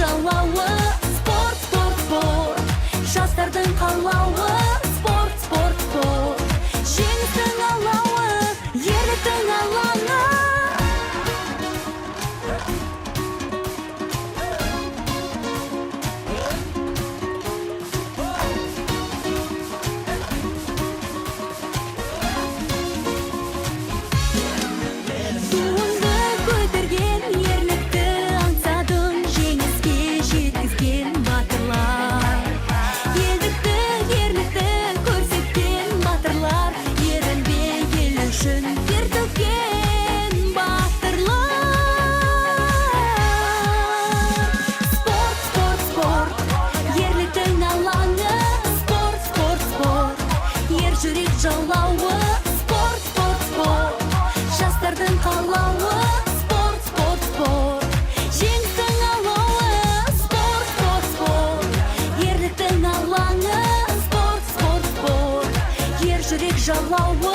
жалауы, спорт, спорт, спорт. Жастардың қалауы, спорт, спорт, спорт. Жеңістің алауы, ерліктің алаңы. Туыңды көтерген, ерлікті аңсадың, жеңіске жеткізген батырлар. Елдікті, ерлікті көрсеткен батырлар, ерінбей ел үшін тер төккен батырлар. Спорт, спорт, спорт, ерліктің алаңы, спорт, спорт, спорт. Ер жүрек жалауы, спорт, спорт, спорт. Жастардың қалауы, спорт, спорт, спорт. Жеңістің алауы, спорт, спорт, спорт. Ерліктің алаңы, спорт, спорт, спорт. Ер жүрек жалауы.